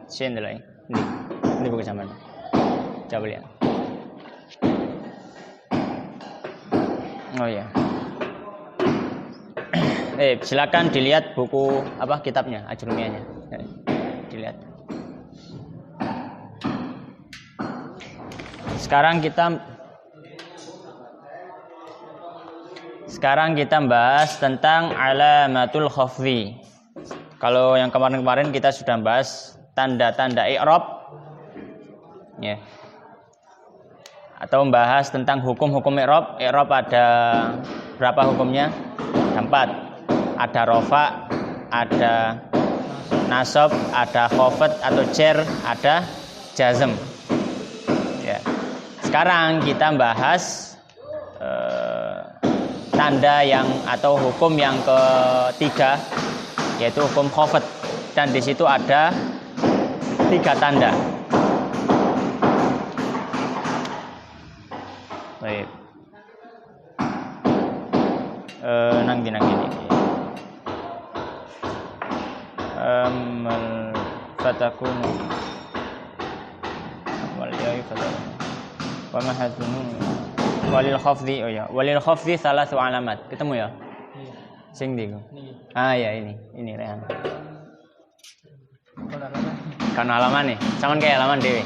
Sini dulu ini. Ini buku zaman. Coba lihat. Oh ya. Silakan dilihat buku apa kitabnya, ajrumiyahnya. Dilihat. Sekarang kita bahas tentang alamatul khafdi. Kalau yang kemarin-kemarin kita sudah bahas tanda-tanda i'rab, ya. Atau membahas tentang hukum-hukum i'rab. I'rab ada berapa hukumnya? Ada 4. Ada rafa, ada nasab, ada khafd atau jar, ada jazm. Ya. Sekarang kita bahas tanda yang atau hukum yang ketiga, yaitu hukum khafd, dan di situ ada 3 tanda. Baik. Nanggi ini. Fatakun wal ya'i fatakun wa ma hadunun walil khafdi. Oh ya, walil khafdi salasu alamat. Ketemu ya? Iya. Sing ndi ku? Ya ini Rehan. Kan halaman nih. Saman kayak halaman dhewe.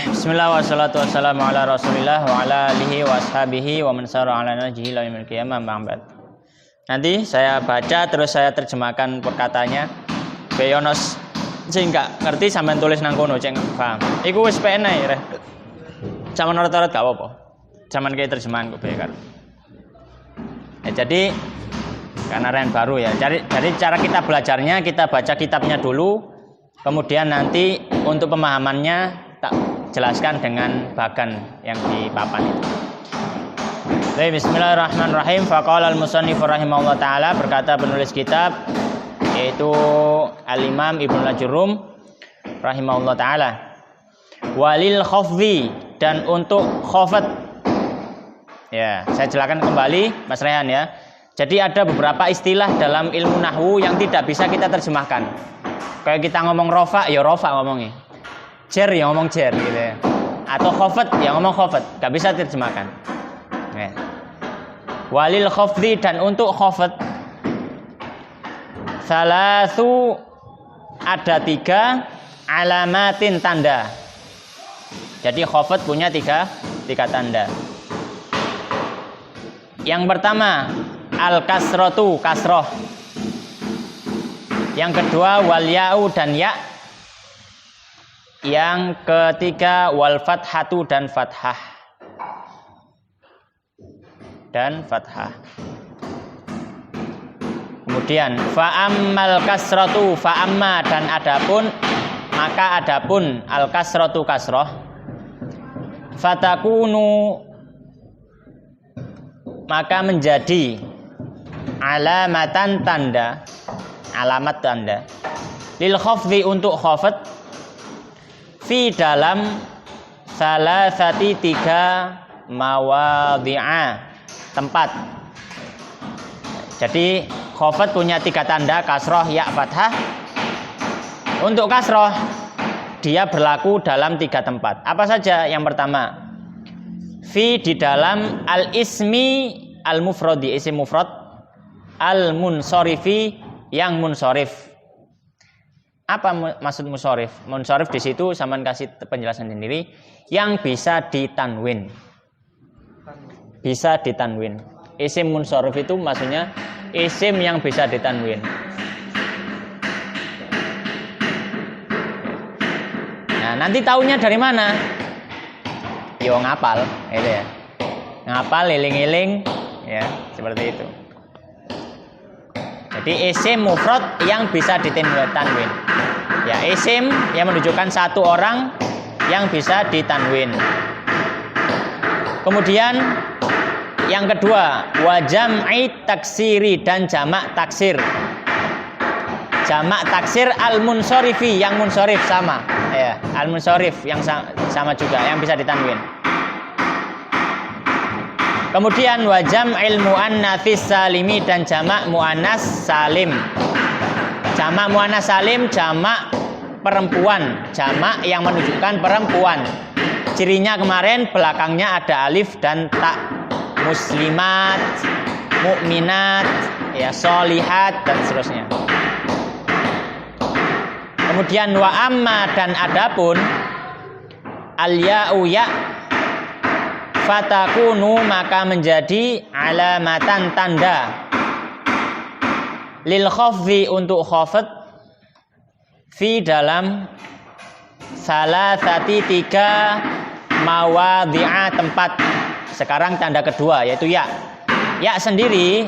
Bismillah wassalatu wassalamu ala Rasulillah wa ala alihi wa ashabihi wa man sara ala nahjihi ila yaumil qiyamah ma'bad. Nanti saya baca terus saya terjemahkan perkataannya. Beyonos sing gak ngerti sampean tulis nang kono cek paham. Iku wis PN ae reh. Zaman rata-rata gak apa-apa. Zaman kayak terjemahan kok kan. Jadi karena Ren baru ya. Jadi cara kita belajarnya kita baca kitabnya dulu, kemudian nanti untuk pemahamannya tak jelaskan dengan bagan yang di papan itu. Baik, bismillahirrahmanirrahim. Faqala al-musannif rahimahullah taala, berkata penulis kitab yaitu Al-Imam Ibnu Lajurum rahimahullah taala. Walil khafdi, dan untuk khafd. Ya, saya jelaskan kembali Mas Rehan ya. Jadi ada beberapa istilah dalam ilmu nahwu yang tidak bisa kita terjemahkan. Kayak kita ngomong rofa, ya rofa ngomongnya. Jar ya ngomong jar gitu ya. Atau khafd ya ngomong khafd, gak bisa terjemahkan. Ya. Walil khafdi, dan untuk khafd salasu, ada 3 alamatin tanda. Jadi khafd punya 3 tanda. Yang pertama al-kasratu, kasroh. Yang kedua wal ya'u, dan ya. Yang ketiga wal fathatu, dan fathah. Kemudian fa'ammal kasratu, fa'amma, dan adapun, maka adapun al kasratu kasroh, fatakunu, maka menjadi alamatan tanda, alamat tanda, lil khafdi, untuk khafd, fi dalam salasati 3 mawadhi'a, tempat. Jadi khafd punya 3 tanda, kasroh, ya, fathah. Untuk kasroh dia berlaku dalam 3 tempat. Apa saja? Yang pertama, fi, di dalam al-ismi al-mufradi, isim mufrad, al-munsorifi, yang munsorif. Apa maksud munsorif? Munsorif di situ sampean kasih penjelasan sendiri, yang bisa ditanwin. Bisa ditanwin. Isim munsorif itu maksudnya isim yang bisa ditanwin. Nah, nanti taunya dari mana? Yo ngapal, gitu ya. Ngapal, iling-iling, ya, seperti itu. Jadi isim mufrad yang bisa ditanwin. Ya, isim yang menunjukkan 1 orang yang bisa ditanwin. Kemudian yang kedua, wa jam'i taksiri, dan jamak taksir. Jamak taksir al-munsorifi, yang munsorif sama. Ya, al-munsorif yang sama juga, yang bisa ditanwin. Kemudian wa jam'il muannatsis salimi, dan jamak muannas salim. Jamak muannas salim, jamak perempuan, jamak yang menunjukkan perempuan. Cirinya kemarin belakangnya ada alif dan ta. Muslimat, mukminat, ya, solihat dan seterusnya. Kemudian wa amma dan adapun al-ya'u ya fatakunu maka menjadi alamatan tanda lil khafdi untuk khafd fi dalam salasati 3 mawadhi'a tempat. Sekarang tanda kedua yaitu ya. Ya sendiri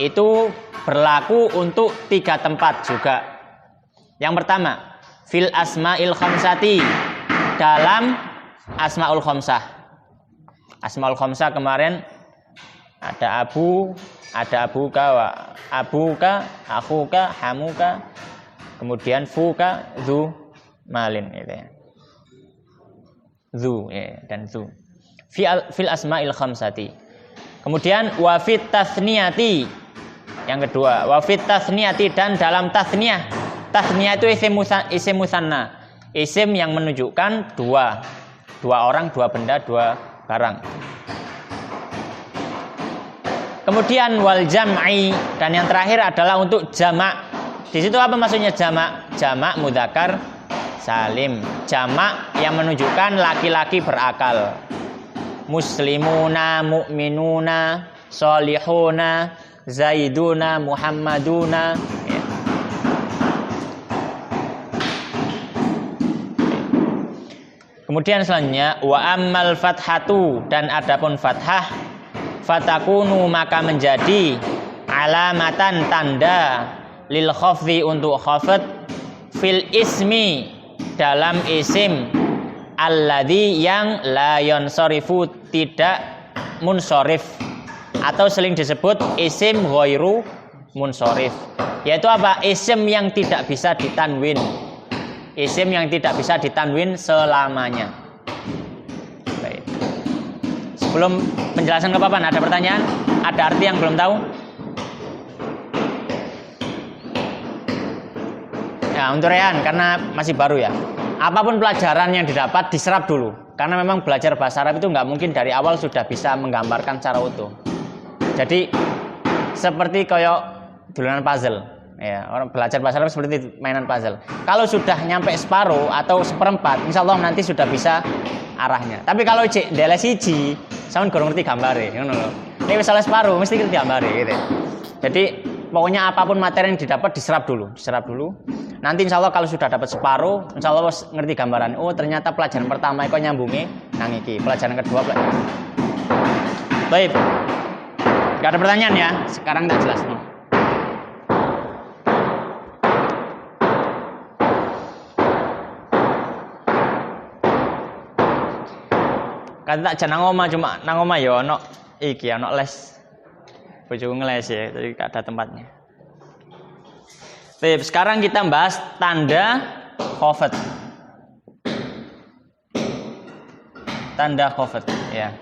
itu berlaku untuk 3 tempat juga. Yang pertama, fil asma'il khamsati, dalam asmaul khamsah. Asmaul khamsah kemarin ada abu, ada abuka, akhuka, hamuka, kemudian fuka, zu, malin gitu ya. Zu ya, dan zu. Fil asma'il khamsati. Kemudian wafit tasniyati. Yang kedua, wafit tasniyati dan dalam tasniyah. Tasniyah itu isim musanna. Isim yang menunjukkan dua orang, 2 benda, 2 barang. Kemudian wal jam'i dan yang terakhir adalah untuk jamak. Di situ apa maksudnya jamak? Jamak mudzakkar salim. Jamak yang menunjukkan laki-laki berakal. Muslimuna, mu'minuna, solihuna, zaiduna, muhammaduna. Ya. Kemudian selanjutnya wa ammal fathatu dan adapun fathah fatakunu maka menjadi alamatan tanda lil khafdi untuk khafd fil ismi dalam isim alladzi yang la yansarifu tidak munsharif atau sering disebut isim ghairu munsharif, yaitu apa? Isim yang tidak bisa ditanwin. Isim yang tidak bisa ditanwin selamanya. Baik. Sebelum menjelaskan ke papan ada pertanyaan? Ada arti yang belum tahu? Ya, untuk Rehan karena masih baru ya. Apapun pelajaran yang didapat diserap dulu, karena memang belajar bahasa Arab itu nggak mungkin dari awal sudah bisa menggambarkan secara utuh. Jadi seperti kayak dolanan puzzle, ya, orang belajar bahasa Arab seperti itu, mainan puzzle. Kalau sudah nyampe separuh atau seperempat, insya Allah nanti sudah bisa arahnya. Tapi kalau cek deles siji, saya kurang ngerti gambare, ini misalnya separuh mesti ngerti gambare, gitu. Jadi pokoknya apapun materi yang didapat diserap dulu. Nanti insya Allah kalau sudah dapat separuh, insya Allah ngerti gambaran. Oh ternyata pelajaran pertama itu nyambungi nang iki, pelajaran kedua. Baik, gak ada pertanyaan ya. Sekarang tak jelas nih. Kata tak jangan ngomong cuma nang omah ya ono iki ono les. Bojoku ngeles ya, jadi gak ada tempatnya. Baik, sekarang kita bahas tanda khafd. Tanda khafd, ya.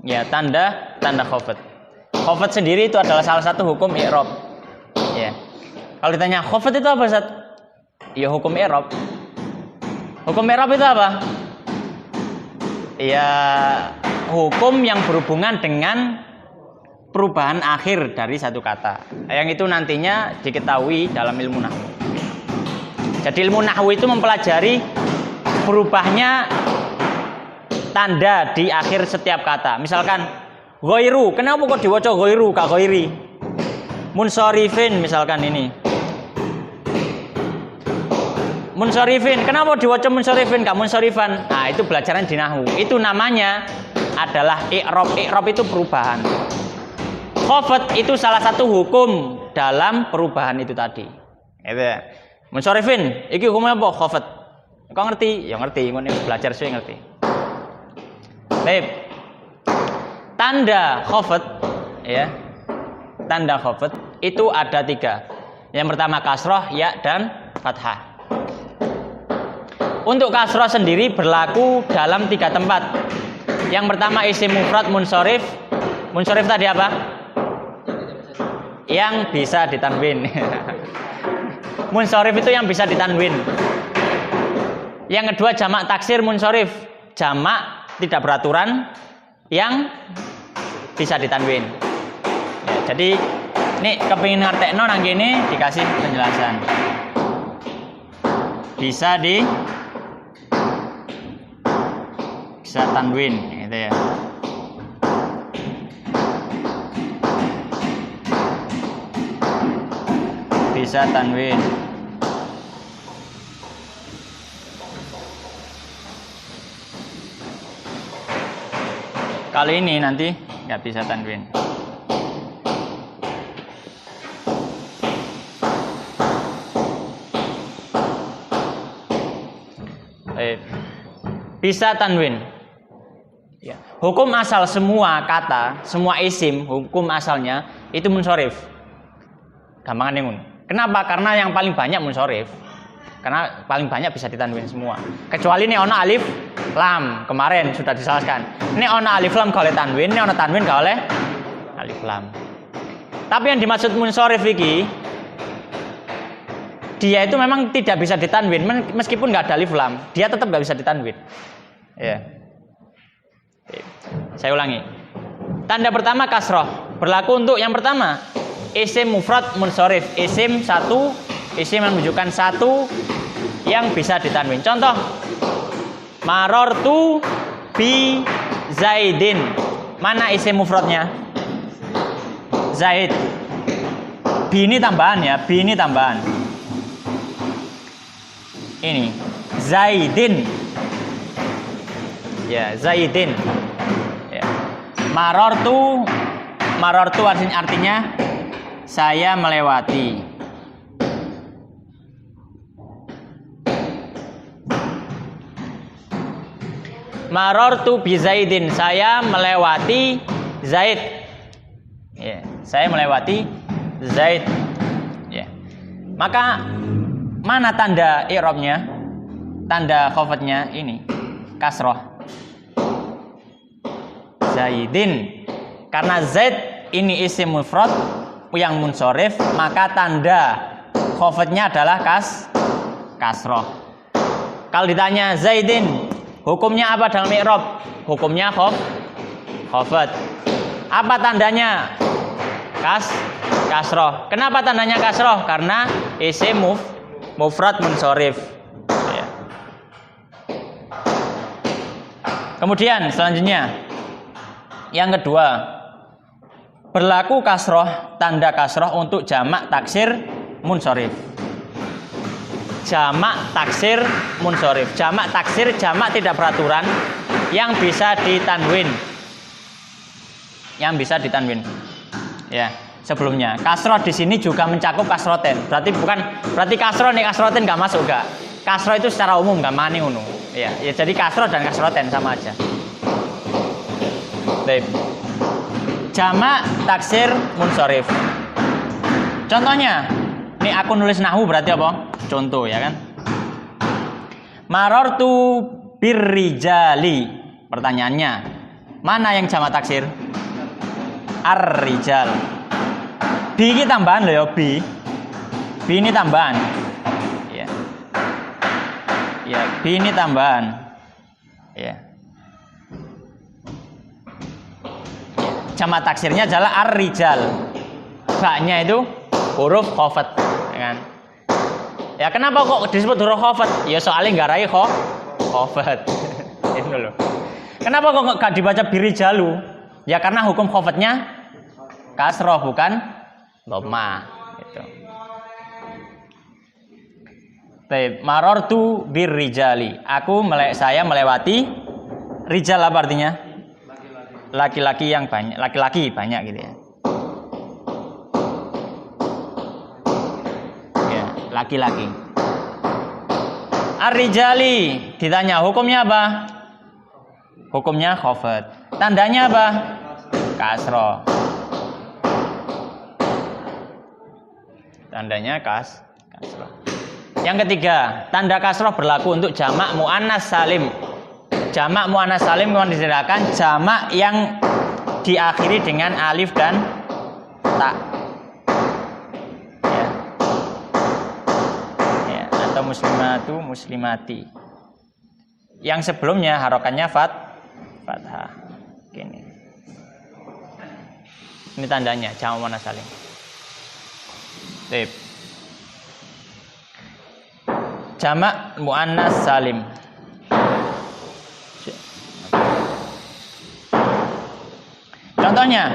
Ya, tanda khafd. Khafd sendiri itu adalah salah satu hukum i'rab. Ya. Kalau ditanya khafd itu apa, Ustaz? Ya hukum i'rab. Hukum i'rab itu apa? Ya, hukum yang berhubungan dengan perubahan akhir dari satu kata. Yang itu nantinya diketahui dalam ilmu nahwu. Jadi ilmu nahwu itu mempelajari berubahnya tanda di akhir setiap kata. Misalkan ghairu, kenapa kok diwaca ghairu ka ghairi? Munsharifin misalkan ini. Munsharifin, kenapa diwaca munsharifin ka munsharifan? Nah, itu pelajaran di nahwu. Itu namanya adalah i'rab. I'rab itu perubahan. Khafd itu salah satu hukum dalam perubahan itu tadi. Itu ya. Munsharifin, iki hukumnya apa? Khafd. Kau ngerti? Ya ngerti, ngono belajar sih ngerti. Baik. Tanda khafd ya. Tanda khafd itu ada 3. Yang pertama kasroh, ya dan fathah. Untuk kasroh sendiri berlaku dalam 3 tempat. Yang pertama isim mufrad munsharif. Munsharif tadi apa? Yang bisa ditanwin. Munsorif itu yang bisa ditanwin. Yang kedua jamak taksir munsorif, jamak tidak beraturan yang bisa ditanwin. Ya, jadi ini kepingin ngertekno nang kene dikasih penjelasan. Bisa tanwin gitu ya. Bisa tanwin. Kali ini nanti nggak bisa tanwin. Bisa tanwin. Ya. Hukum asal semua kata, semua isim, hukum asalnya itu munsorif. Gampangan ini. Kenapa? Karena yang paling banyak munsorif. Karena paling banyak bisa ditanwin semua. Kecuali ini ono alif lam, kemarin sudah dijelaskan. Ini ono alif lam gak oleh tanwin, ini ono tanwin gak oleh alif lam. Tapi yang dimaksud munsorif iki, dia itu memang tidak bisa ditanwin meskipun nggak ada alif lam, dia tetap nggak bisa ditanwin. Ya. Saya ulangi. Tanda pertama kasroh berlaku untuk yang pertama isim mufrad munsorif, isim satu, isim yang menunjukkan satu yang bisa ditanwin. Contoh, marortu bi zaidin. Mana isim mufradnya? Zaid. Bi ini tambahan ya, bi ini tambahan. Ini zaidin. Ya, zaidin. Ya. Marortu artinya saya melewati. Marortu bi zaidin, saya melewati Zaid. Ya, saya melewati Zaid. Ya. Maka mana tanda i'rabnya? Tanda khafadnya ini kasroh. Zaidin. Karena Zaid ini isim mufrad yang munsorif, maka tanda khafadnya adalah kasroh. Kalau ditanya Zaidin, hukumnya apa dalam i'rab? Hukumnya khafad. Apa tandanya? Kasroh. Kenapa tandanya kasroh? Karena isim mufrad munsorif. Ya. Kemudian selanjutnya yang kedua, berlaku kasroh, tanda kasroh untuk jamak taksir munsorif. Jamak taksir munsorif. Jamak taksir, jamak tidak beraturan yang bisa ditanwin. Yang bisa ditanwin. Ya, sebelumnya kasroh di sini juga mencakup kasroten. Berarti kasroh nih kasroten nggak masuk gak? Kasroh itu secara umum nggak mani unu. Ya, jadi kasroh dan kasroten sama aja. Baik. Jamak taksir munsorif. Contohnya, ini aku nulis nahwu berarti apa? Contoh ya kan. Marortu birrijali. Pertanyaannya, mana yang jamak taksir? Ar-rijal. Bi ini tambahan loh ya, bi. Bi ini tambahan. Ya. Ya, bi ini tambahan. Ya. Jamak taksirnya adalah ar-rijal. Ba-nya itu huruf khafat, ya kan? Ya kenapa kok disebut huruf khafat? Ya soalnya nggarai khafat. Itu loh. Kenapa kok enggak dibaca birijalu? Ya karena hukum khafatnya kasroh bukan dhamma gitu. Baik, marortu birrijali. Saya melewati rijal apa artinya? Laki-laki yang banyak, laki-laki banyak gitu ya. Ya, laki-laki. Ar-rijali ditanya hukumnya apa? Hukumnya khafat. Tandanya apa? Kasroh. Tandanya kasroh. Yang ketiga, tanda kasroh berlaku untuk jamak muannas salim. Jamak muannas salim disediakan jamak yang diakhiri dengan alif dan ta. Ya. atau muslimatu, muslimati. Yang sebelumnya harokannya fathah. Gini. Ini tandanya jamak muannas salim. Sip. Jamak muannas salim. Contohnya,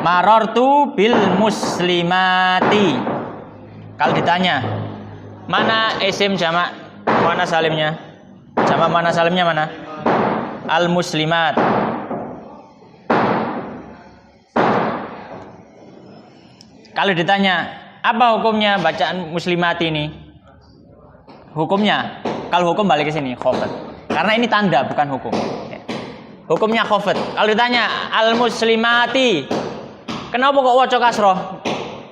marortu bil muslimati. Kalau ditanya, mana isim jamak muannas salimnya? Jamak muannas salimnya mana? Al muslimat. Kalau ditanya, apa hukumnya bacaan muslimat ini? Hukumnya, kalau hukum balik ke sini, khofat. Karena ini tanda, bukan hukum. Hukumnya khofat. Kalau ditanya, al-muslimati, kenapa kok waca kasroh?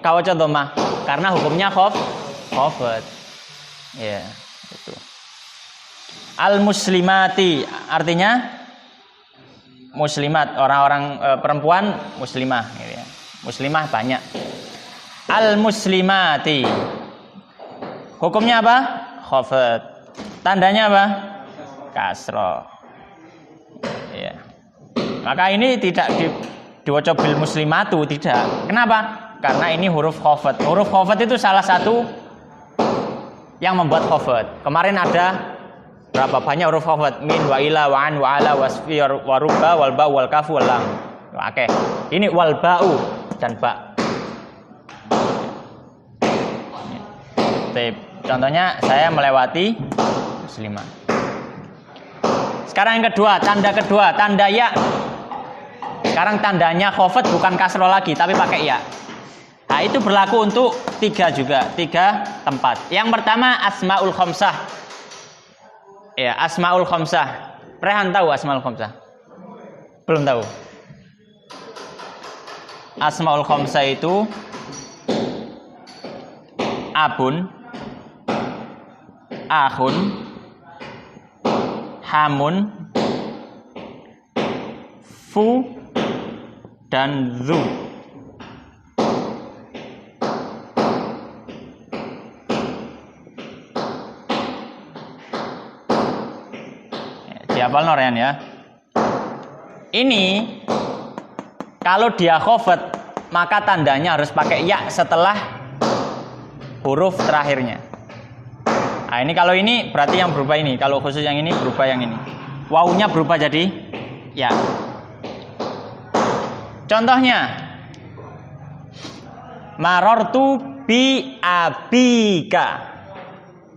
Kau waca dhammah? Karena hukumnya khofat. Ya, itu. Al-muslimati, artinya muslimat, orang-orang perempuan muslimah. Gitu ya. Muslimah banyak. Al-muslimati. Hukumnya apa? Khafat. Tandanya apa? Kasroh. Ya. Maka ini tidak diwaca bil muslimatu, tidak. Kenapa? Karena ini huruf khafat. Huruf khafat itu salah satu yang membuat khafat. Kemarin ada berapa banyak huruf khafat? Min, wa ila, wa an, wa ala, wasfi, wa rubba, wal ba, wal kafu, wal lam. Oke. Ini wal ba'u dan ba. Contohnya saya melewati muslimah. Sekarang yang kedua, tanda ya. Sekarang tandanya khafat bukan kasroh lagi, tapi pakai ya. Nah itu berlaku untuk tiga tempat. Yang pertama asmaul khamsah. Ya, asmaul khamsah. Rehan tahu asmaul khamsah? Belum tahu. Asmaul khamsah itu abun, ahun, hamun, fu, dan zu. Dihafal Norian ya. Ini kalau dia khafat maka tandanya harus pakai ya setelah huruf terakhirnya. Nah ini kalau ini berarti yang berubah ini. Kalau khusus yang ini berubah yang ini. Wawunya berubah jadi ya. Contohnya, marortu bi abika.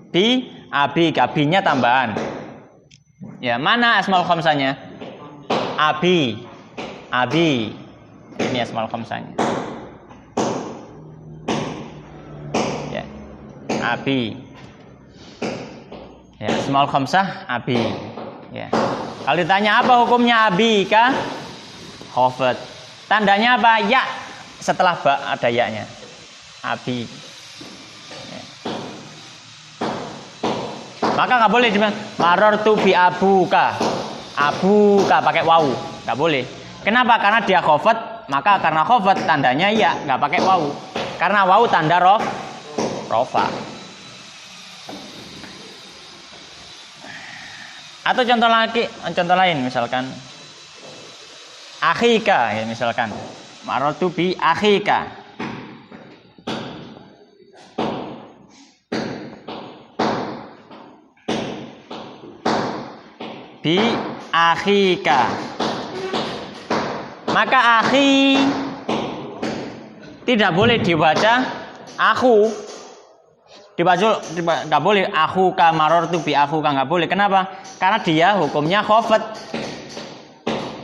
Bi abika, binya tambahan. Ya, mana asmaul khamsanya? Abi. Ini asmaul khamsanya. Ya. Abi. Ya, asmaul khamsah abi. Ya. Kalau ditanya apa hukumnya abika? Khafat. Tandanya apa? Ya. Setelah ba ada ya-nya. Abi. Ya. Maka nggak boleh dibilang marortu bi abuka. Abuka pakai wawu, nggak boleh. Kenapa? Karena dia khafat, maka karena khafat tandanya ya, nggak pakai wawu. Karena wawu tanda rofa. Atau contoh lain misalkan akhika ya, misalkan marortu bi akhika. Bi akhika. Maka akhi tidak boleh dibaca aku. Dibaca nggak boleh aku kamarortu bi aku nggak boleh. Kenapa? Karena dia hukumnya khafat.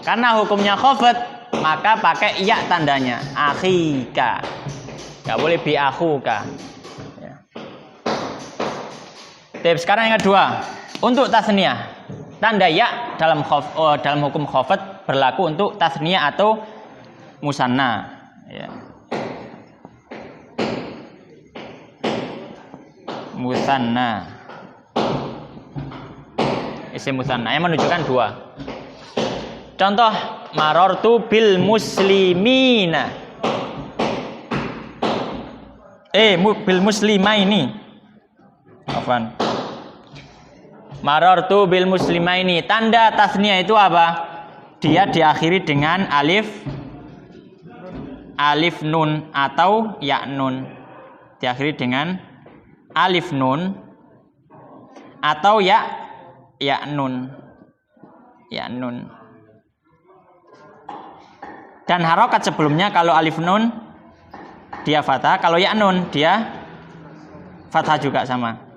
Karena hukumnya khafat, maka pakai ya tandanya akhika. Nggak boleh bi akhuka. Ya. Sekarang yang kedua, untuk tasniyah, tanda ya dalam hukum khafat berlaku untuk tasniyah atau musanna. Ya. Musanna, isim musanna yang menunjukkan dua. Contoh marortu bil muslimina. Bil muslima ini. Afwan. Marartu bil muslimaini. Tanda tasniyah itu apa? Dia diakhiri dengan alif nun atau ya nun. Diakhiri dengan alif nun atau ya nun. Ya nun. Dan harokat sebelumnya kalau alif nun dia fathah, kalau ya nun dia fathah juga sama.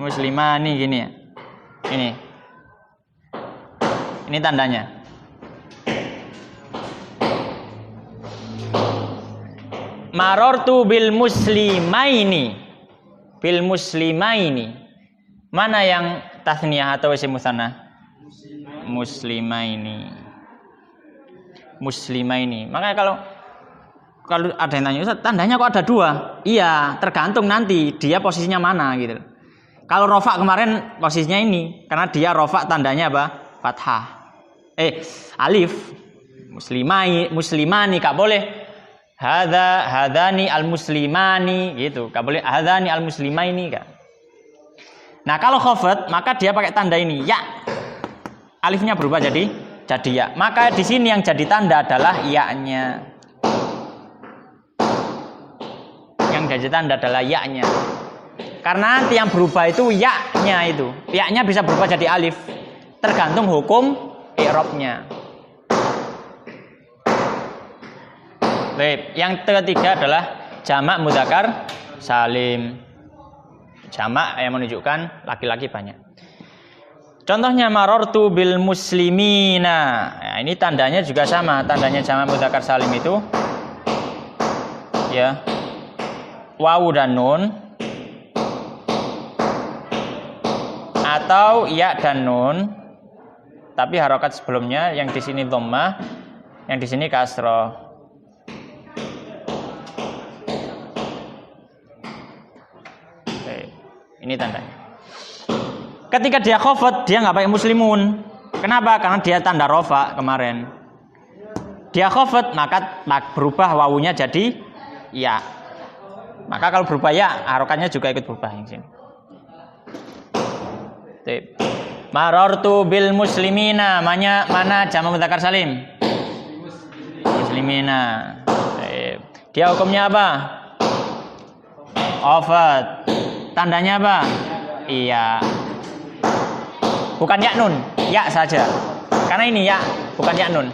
Muslimani gini ya. Ini tandanya. Marartu bil muslimaini. Bil muslimaini. Mana yang tasniyah atau isim musanna? Muslimaini. Muslimaini. Makanya kalau ada yang tanya, Ustaz, tandanya kok ada dua? Iya, tergantung nanti dia posisinya mana gitu. Kalau rofa kemarin posisinya ini, karena dia rofa tandanya apa? Fathah. Alif. Muslimani gak boleh. Hadani al muslimani gitu. Gak boleh hadani al muslimaini gak. Nah kalau khafat maka dia pakai tanda ini ya. Alifnya berubah jadi ya. Maka di sini yang jadi tanda adalah ya-nya. Yang jadi tanda adalah ya-nya. Karena nanti yang berubah itu ya-nya itu. Ya-nya bisa berubah jadi alif. Tergantung hukum i'rabnya. Baik, yang ketiga adalah jamak mudzakkar salim. Jamak yang menunjukkan laki-laki banyak. Contohnya marartu bil muslimina. Nah, ini tandanya juga sama. Tandanya jamak mudzakkar salim itu ya wawu dan nun atau ya dan nun, tapi harokat sebelumnya yang di sini dhammah, yang di sini kasroh. Ini tandanya. Ketika dia khafat, dia nggak pakai muslimun. Kenapa? Karena dia tanda rofa kemarin. Dia khafat, maka berubah wawunya jadi ya. Maka kalau berubah ya, harokatnya juga ikut berubah yang sini. Marartu bil muslimina. Mana jamak mudzakkar salim? Muslimina. Dia hukumnya apa? Khafat. Tandanya apa? Iya. Bukan ya nun, ya saja. Karena ini ya, bukan ya nun.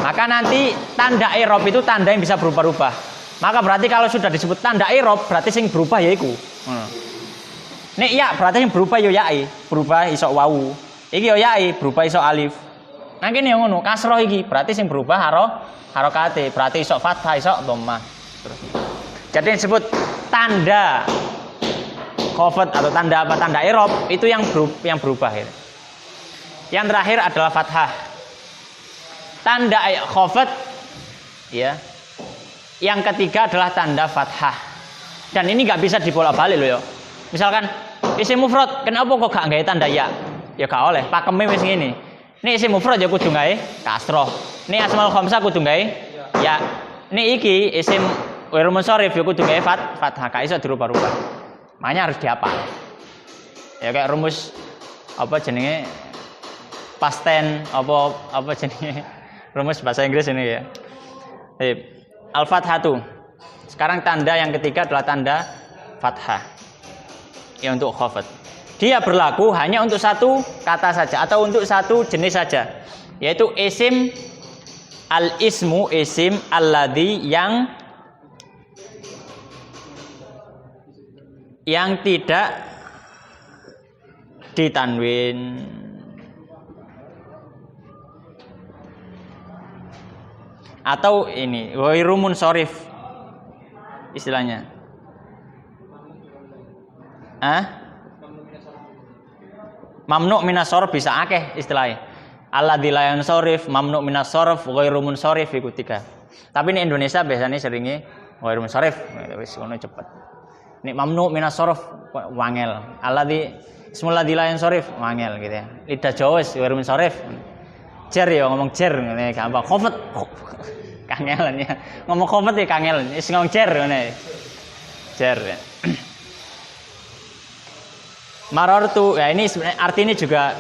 Maka nanti tanda i'rab itu tanda yang bisa berubah-ubah. Maka berarti kalau sudah disebut tanda i'rab, berarti sing berubah ya iku. Nek ya berarti yang berubah yo ya'i, berubah iso wawu. Iki yo ya'i, berubah iso alif. Nah kene yo ngono, kasroh iki berarti sing berubah harokate, berarti iso fathah, iso dhammah. Jadi yang disebut tanda khafat atau tanda apa? Tanda i'rab itu yang berubah ya. Yang terakhir adalah fathah. Tanda khafat ya. Yang ketiga adalah tanda fathah. Dan ini nggak bisa dibolak-balik loh ya. Misalkan isim mufrad, kenapa kok gak gawe tanda ya? Ya gak oleh. Pakeme wis ngene. Nek isim mufrad ya kudu gawe kasroh. Nek asmaul khamsah kudu gawe ya. Nek iki isim ghairul munsharif ya kudu gawe fathah. Gak iso dirubah-rubah. Makanya harus dihafal. Ya kayak rumus apa jenenge past tense apa jenenge rumus bahasa Inggris ini ya. Al-fathatu. Sekarang tanda yang ketiga adalah tanda fathah. Ya untuk khafat. Dia berlaku hanya untuk satu kata saja atau untuk satu jenis saja, yaitu isim al-ismu, isim alladzi yang tidak ditanwin. Atau ini ghairu munsharif istilahnya. Mamnu minas sharf bisa akeh istilahnya. Alladzi la yansharif, mamnu minas sharf, ghairu munsharif iku tiga. Tapi di Indonesia biasanya seringnya ghairu munsharif, wis ngono cepet. Nek mamnu minas sharf wangel. Alladzi ismul ladzi la yansharif wangel gitu ya. Lidah Jawa wis ghairu munsharif. Jer ya ngomong jer ngene gampang. Khafat. Kangelan ya. Ngomong khofat ya kangelan. Wis ngomong jer ngene. Jer. Marortu, ya ini sebenarnya arti ini juga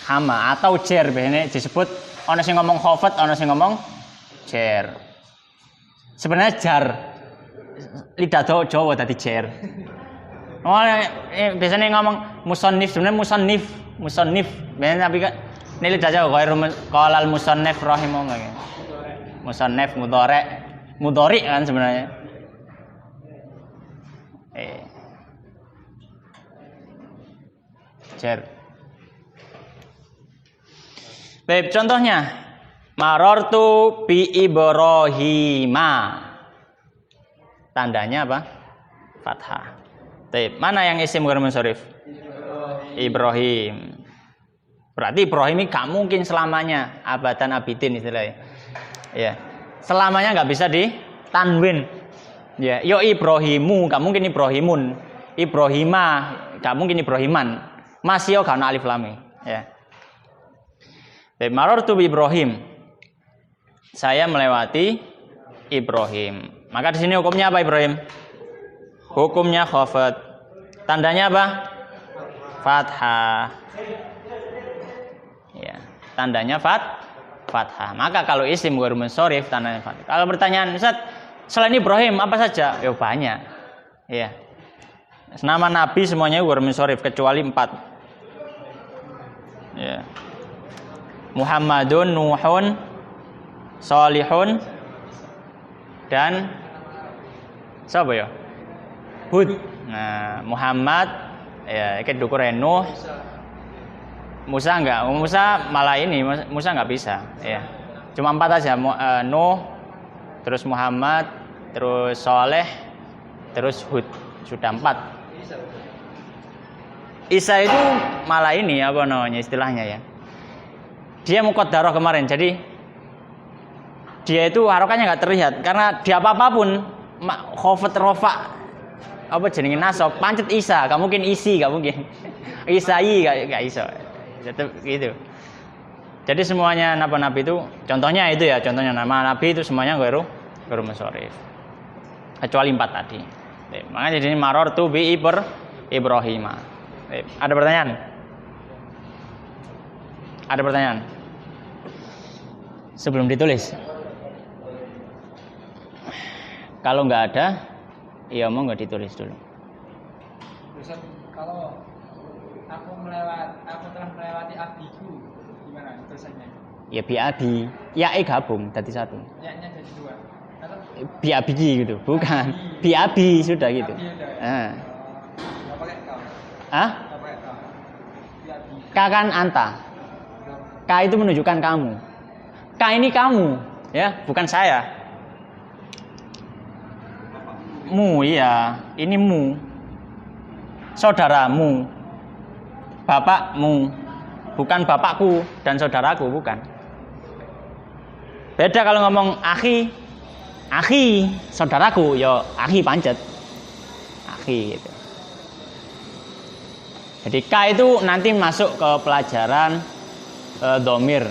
hama atau jer biasanya disebut ono sing ngomong khofat, ono sing ngomong jer. Sebenarnya jar. Lidah Jawa tadi jer. Oh, biasanya ngomong musannif, sebenarnya musannif. Biasanya tapi kan ini lidah Jawa qalal musannif rahimahullah. Musannif mudhari kan sebenarnya. Jer. Baik, contohnya marortu bi Ibrahima. Tandanya apa? Fathah. Baik, mana yang isim ghair munsharif? Ibrahim. Berarti Ibrahim ini gak mungkin selamanya abadan abidin istilahnya. Ya. Selamanya nggak bisa ditanwin. Ya, yo Ibrahimu, gak mungkin Ibrahimun. Ibrahima, gak mungkin Ibrahiman. Masih yo gak alif lam. Ya. Baik, marortu bi Ibrahim. Saya melewati Ibrahim. Maka di sini hukumnya apa Ibrahim? Hukumnya khafat. Tandanya apa? Fathah. Ya, tandanya fathah. Maka kalau isim ghair munsharif tandanya fathah. Kalau pertanyaan, Ustaz, selain Ibrahim apa saja? Ya banyak. Ya. Nama nabi semuanya ghair munsharif kecuali 4. Ya. Muhammadun, Nuhun, Salihun, dan siapa ya? Hud. Nah, Muhammad ya iki dukure Nuh. Musa enggak. Musa malah ini Musa enggak bisa ya. Cuma 4 aja. Nuh, terus Muhammad, terus Saleh, terus Hud. Sudah 4. Isa itu malah ini apa namanya istilahnya ya. Dia muqaddarah kemarin. Jadi dia itu harokahnya enggak terlihat karena dia apa-apun khafat rafa apa jenenge nasab pancet Isa, gak mungkin isi, gak mungkin. Isai gak iso. Gitu. Jadi semuanya nabi itu contohnya itu ya, contohnya nama nabi itu semuanya ghair munsharif. Kecuali 4 tadi. Makanya jadi marortu bi Ibrahima. Ada pertanyaan? Ada pertanyaan? Sebelum ditulis. Kalau nggak ada, iya mau nggak ditulis dulu. Kalau aku telah melewati abiku, gimana tulisannya? Ya bi abi, ya gabung jadi 1. Ya-nya jadi 2. Bi abiji gitu, bukan. Bi abi sudah gitu. Nggak pakai kau. Ah? Nggak pakai kau. Bi abi. K kan anta. K itu menunjukkan kamu. K ini kamu, ya, bukan saya. Mu, iya, ini mu. Saudaramu. Bapakmu. Bukan bapakku dan saudaraku, bukan. Beda kalau ngomong akhi. Akhi, saudaraku, ya akhi pancet. Akhi gitu. Jadi K itu nanti masuk ke pelajaran dhamir.